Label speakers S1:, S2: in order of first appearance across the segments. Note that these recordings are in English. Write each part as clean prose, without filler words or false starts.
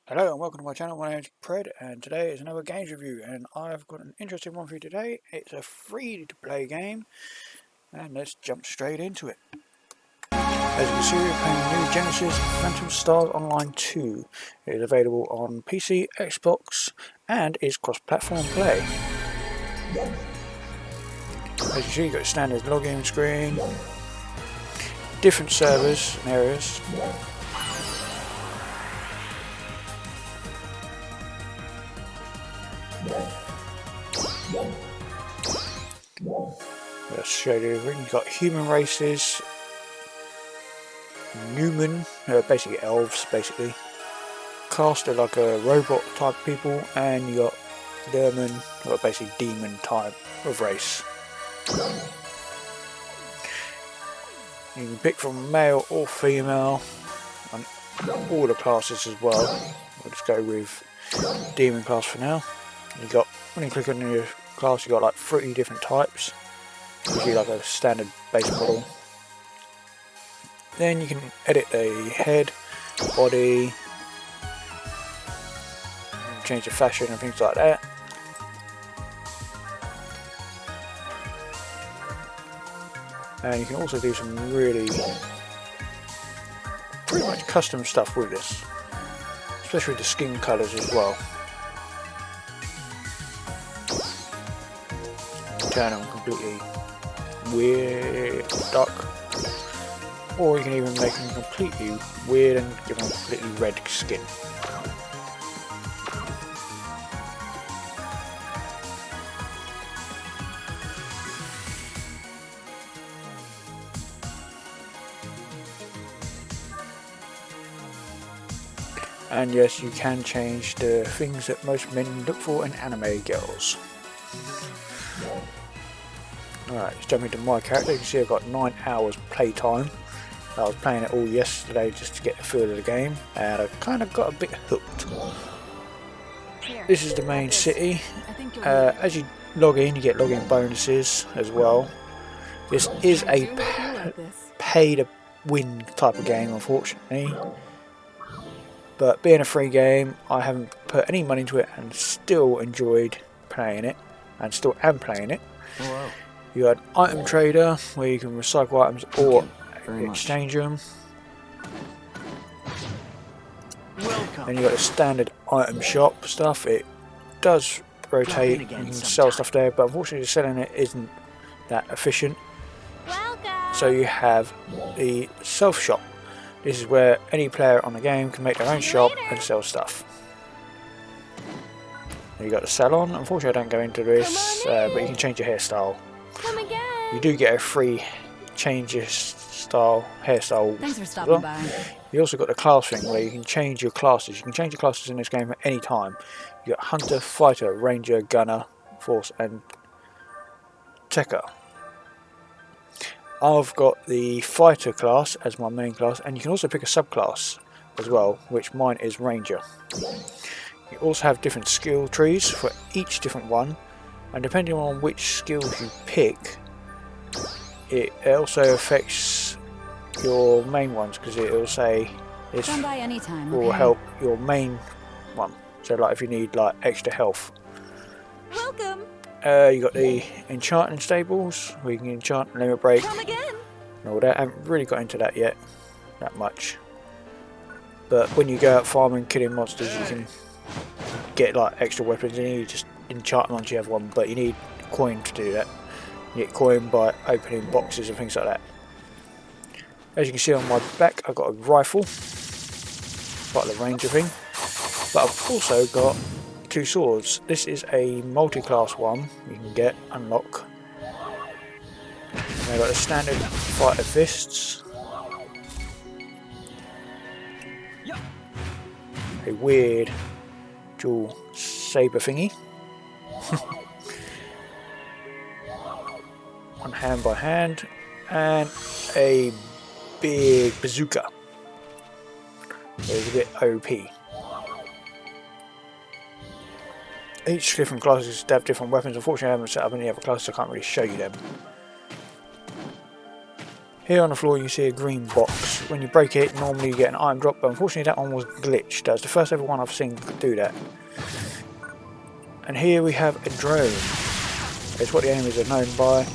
S1: Hello and welcome to my channel. My name is Pred and today is another games review, and I've got an interesting one for you today. It's a free to play game and let's jump straight into it. As you can see, we're playing the new Genesis Phantom Stars Online 2. It is available on PC, Xbox and is cross-platform play. As you see, you've got a standard login screen, different servers and areas. Let's show you everything. You've got human races, Newman, basically elves, basically. Cast are like a robot type people, and you got Derman, or basically demon type of race. You can pick from male or female, and all the classes as well. We'll just go with demon class for now. You got, when you click on your class, you got like 3 different types. Usually like a standard base model. Then you can edit the head, body, change the fashion and things like that. And you can also do some really pretty much custom stuff with this, especially with the skin colours as well. Turn them completely weird, dark, or you can even make them completely weird and give them completely red skin. And yes, you can change the things that most men look for in anime girls. Alright, let's jump into my character. You can see I've got 9 hours playtime. I was playing it all yesterday just to get the feel of the game, and I kind of got a bit hooked. This is the main city. As you log in, you get login bonuses as well. This is a pay to win type of game, unfortunately. But being a free game, I haven't put any money into it and still enjoyed playing it, and still am playing it.
S2: Oh, wow.
S1: You got an item trader where you can recycle items or exchange them.
S2: Welcome.
S1: Then you got a standard item shop stuff. It does rotate, you can sell stuff there, but unfortunately selling it isn't that efficient.
S3: Welcome.
S1: So you have the self shop. This is where any player on the game can make their own shop and sell stuff. You got the salon. Unfortunately I don't go into this, but you can change your hairstyle.
S3: Come again.
S1: You do get a free change your hairstyle.
S3: Thanks for stopping by.
S1: You also got the class thing where you can change your classes. You can change your classes in this game at any time. You got Hunter, Fighter, Ranger, Gunner, Force and Techer. I've got the Fighter class as my main class, and you can also pick a subclass as well, which mine is Ranger. You also have different skill trees for each different one, and depending on which skills you pick, it also affects your main ones, because it will say this
S3: Come by anytime,
S1: will
S3: okay?
S1: help your main one. So like if you need like extra health.
S3: Welcome.
S1: You got the enchanting stables where you can enchant, limit break
S3: Come again.
S1: and all that. I haven't really got into that yet, that much. But when you go out farming, killing monsters, you can get like extra weapons, and you just enchant them once you have one, but you need coin to do that. You get coin by opening boxes and things like that. As you can see on my back, I've got a rifle, like the ranger thing, but I've also got 2 swords. This is a multi-class one you can get, unlock. And I've got the standard fighter fists, a weird dual saber thingy, one hand by hand, and a big bazooka. So it's a bit OP. Each different classes have different weapons. Unfortunately I haven't set up any other classes, so I can't really show you them. Here on the floor you see a green box. When you break it, normally you get an item drop, but unfortunately that one was glitched. That's the first ever one I've seen do that. And here we have a drone. It's what the enemies are known by,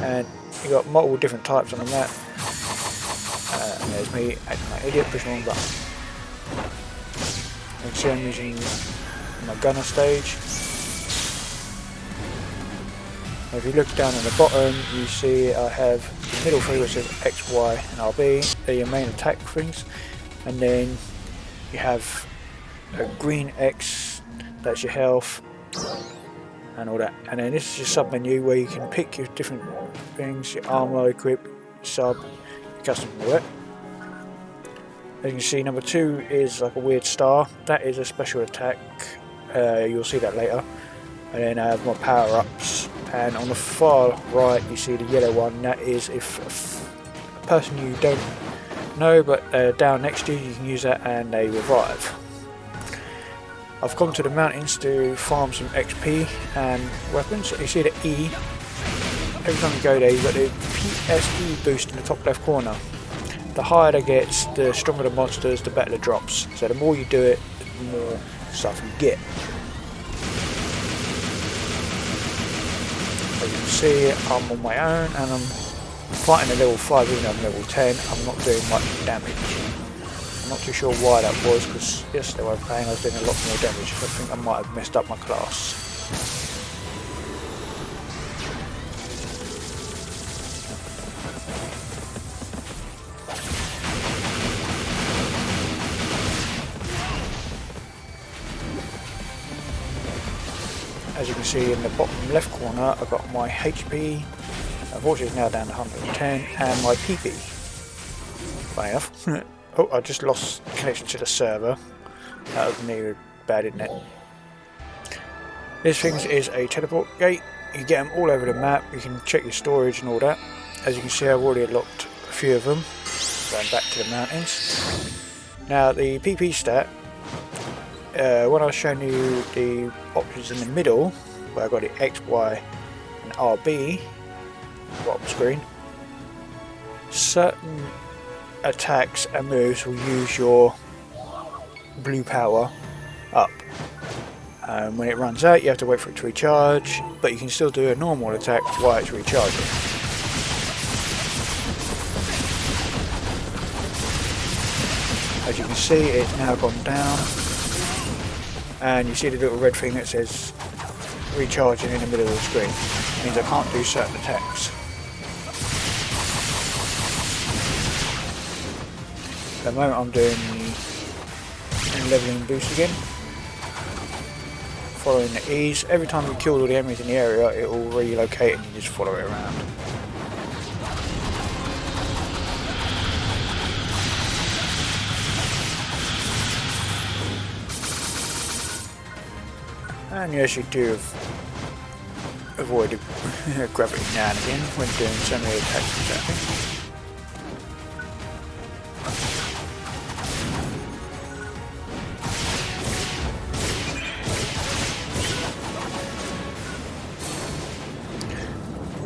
S1: and you got multiple different types on the map. And there's me acting like an idiot, pushing the wrong button. You can see I'm using my gunner stage. If you look down at the bottom, you see I have the middle three which says X, Y and RB. They're your main attack things. And then you have a green X, that's your health and all that. And then this is your sub menu where you can pick your different things, your armor, equip, sub, custom and all that. As you can see, number 2 is like a weird star. That is a special attack. You'll see that later. And then I have my power-ups, and on the far right you see the yellow one. That is if a person you don't know but down next to you, you can use that and they revive. I've come to the mountains to farm some XP and weapons. You see the E, every time you go there you've got the PSE boost in the top left corner. The higher it gets, the stronger the monsters, the better the drops. So the more you do it, the more stuff you get. As you can see, I'm on my own and I'm fighting a level 5 even though I'm level 10. I'm not doing much damage. I'm not too sure why that was, because yesterday when I was playing I was doing a lot more damage. I think I might have messed up my class. As you can see in the bottom left corner, I've got my HP, unfortunately it's now down to 110, and my PP. Funny enough. Oh, I just lost connection to the server. That was nearly bad, isn't it? This thing is a teleport gate. You get them all over the map. You can check your storage and all that. As you can see, I've already unlocked a few of them. Going back to the mountains. Now the PP stat. When I was showing you the options in the middle, where I got the X, Y and RB, bottom screen, certain attacks and moves will use your blue power up. When it runs out you have to wait for it to recharge, but you can still do a normal attack while it's recharging. As you can see, it's now gone down. And you see the little red thing that says recharging in the middle of the screen. It means I can't do certain attacks. At the moment I'm doing the leveling boost again. Following the E's. Every time you kill all the enemies in the area it will relocate and you just follow it around. And yes, you do avoid gravity now and again when doing so many attacks and something.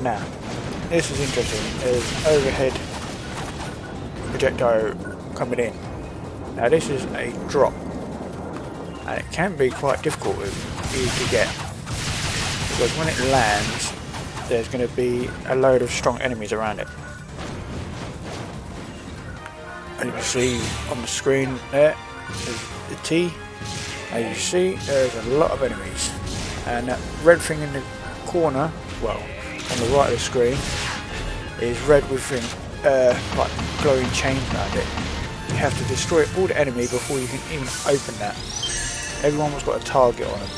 S1: Now, this is interesting. There's overhead projector coming in. Now this is a drop. And it can be quite difficult to get, because when it lands there's going to be a load of strong enemies around it. And you can see on the screen there is the T, and you see there's a lot of enemies, and that red thing in the corner, well on the right of the screen, is red with like glowing chains around it. You have to destroy all the enemy before you can even open that. Everyone's got a target on them.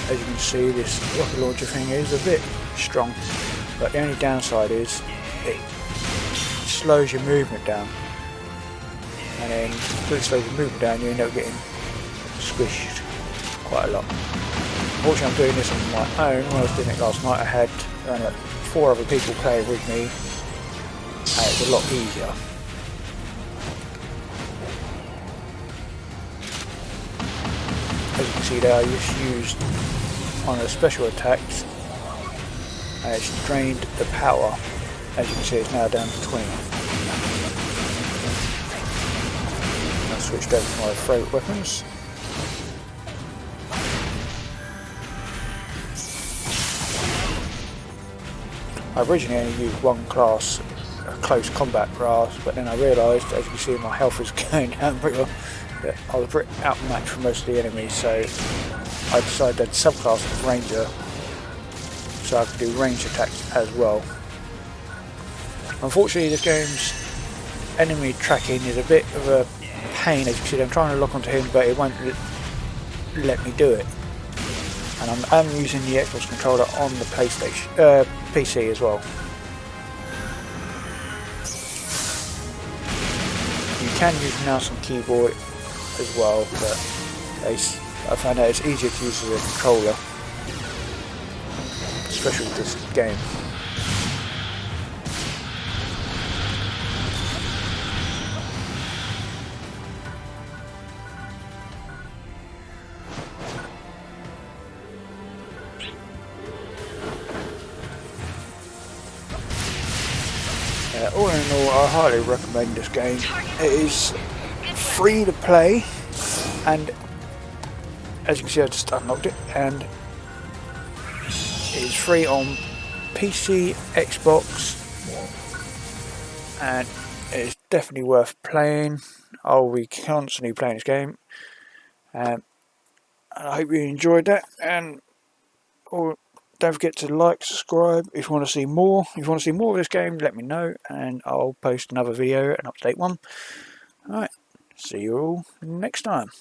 S1: As you can see, this rocket launcher thing is a bit strong, but the only downside is it slows your movement down. And then because it slows your movement down, you end up getting squished quite a lot. Unfortunately, I'm doing this on my own. When I was doing it last night, I had like 4 other people playing with me, and it's a lot easier. can see there, I just used on the special attacks, and it's drained the power. As you can see, it's now down to 20. I'll switch over to my favourite weapons. I originally only used one class, a close combat class, but then I realised, as you can see, my health was going down pretty well, that I was pretty outmatched for most of the enemies, so I decided I'd subclass as Ranger, so I could do ranged attacks as well. Unfortunately, this game's enemy tracking is a bit of a pain. As you can see, I'm trying to lock onto him, but it won't let me do it. And I'm using the Xbox controller on the PlayStation, PC as well. You can use mouse and keyboard as well, but I found out it's easier to use as a controller, especially with this game. All in all, I highly recommend this game. It is free to play, and as you can see, I just unlocked it, and it is free on PC, Xbox, and it is definitely worth playing. I'll be constantly playing this game, and I hope you enjoyed that. And don't forget to like, subscribe if you want to see more. If you want to see more of this game, let me know, and I'll post another video, an up-to-date one. Alright, see you all next time.